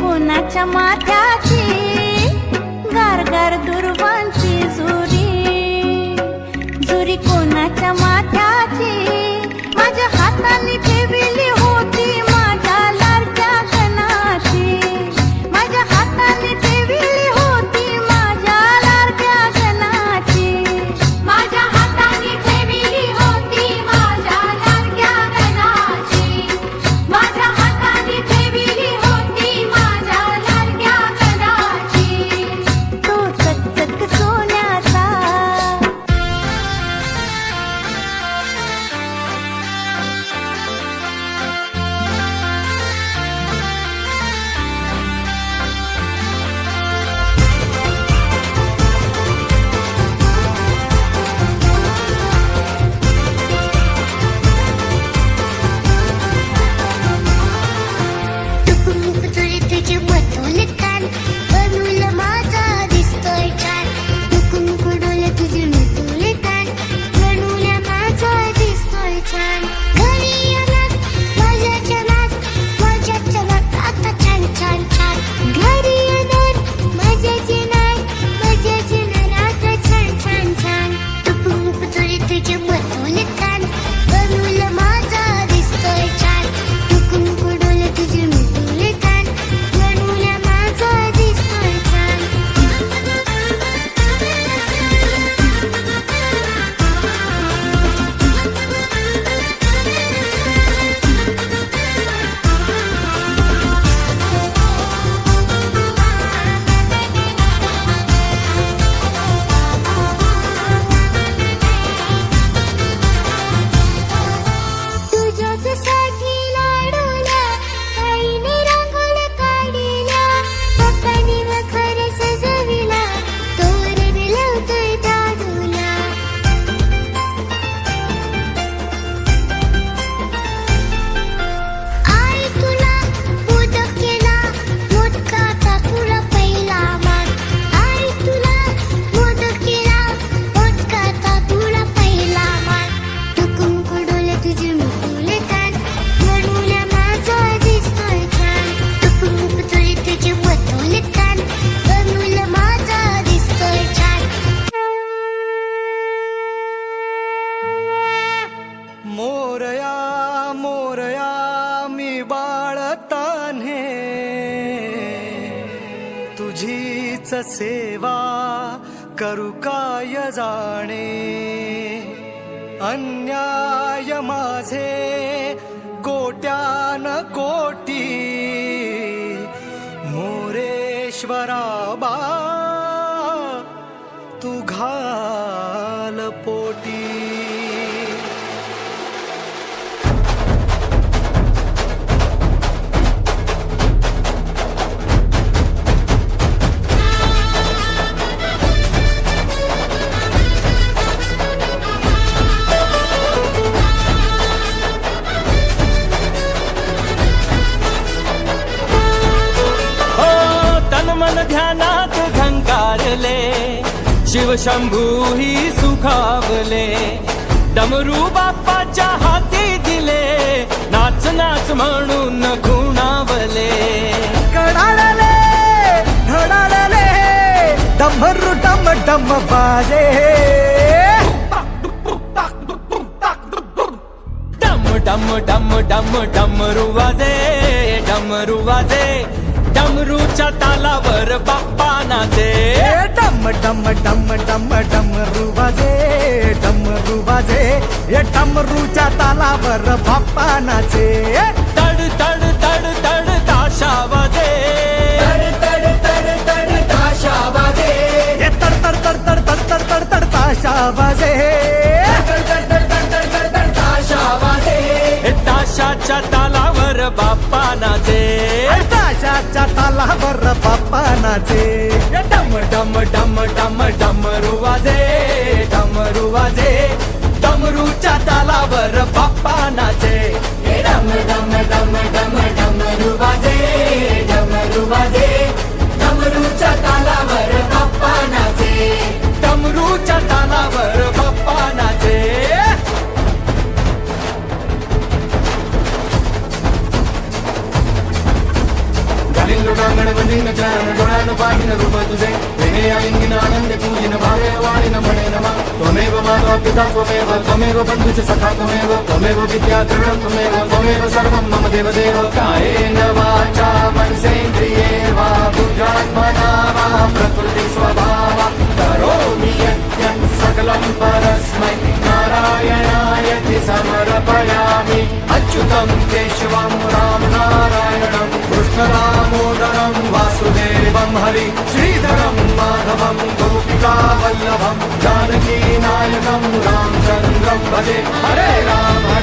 कोणाच्या माथ्याची गारगार दुर्वांची झुरी झुरी कोणाच्या माथ्याची माझ्या हाताने ठेवली होती माझ्या लाडक्या गणाची माझ्या हाताने ठेवली होती माझ्या लाडक्या गणाची माझ्या हाताने ठेवली होती माझ्या लाडक्या गणाची माझ्या हाताने ठेवली होती माझ्या लाडक्या गणाची तो चकचक सोन्याचा मोरया मोरया मी बाळताने तुझीच सेवा करू काय जाणे अन्याय माझे कोट्यान कोटी मोरेश्वरा बा तू घाल पोटी मन ध्यानात झंकारले शिवशंभू ही सुखावले डमरू बाप्पाच्या हाती दिले नाच नाच म्हणून खुणावले कडाळले धडाळले डमरू डम डम बाजे डम डम डम डम डमरू वाजे डमरूच्या तालावर बाप्पा नाचे डम डम डम डम डमरू वाजे ये डमरूच्या तालावर बाप्पा नाचे तड तड तड तड ताशा वाजे तड तड तड तड ताशा वाजे ये तड तड तड तड तड तड तड तड ताशा वाजे तड तड तड तड तड तड ताशा वाजे ताशाच्या तालावर बाप्पा नाचे ताशाच्या तालावर बाप्पा नाचे डम डम डम डम डमरू वाजे डमरूच्या तालावर बाप्पा नाचे डम डम डम डम डमरू वाजे डमरूच्या तालावर बाप्पा नाचे डमरूच्या तालावर बाप्पा नाचे गलिंगडा अंगण वंदीन चरण डोळ्यानं पाहिन रूप तुझे वेणे आलिंगन आनंद पूजिन भावे वाणीन म्हणे नमा त्वमेव माता पिता त्वमेव बंधुच सखा त्वमेव विद्या द्रविणं त्वमेव सर्वं मम देवदेव कायेन वाचा मनसेन्द्रिये वा बुद्ध्यात्मना वा प्रकृति स्वभावा करोमि यद्यत् सकलं परस्मै नारायणायति समर्पयामि अच्युतं केशवं राम नारायणं कृष्णदामोदरं वासुदेवं हरि श्रीधरं माधवं गोपिका वल्लभं जानकी नायकं रामचन्द्रं भजे हरे राम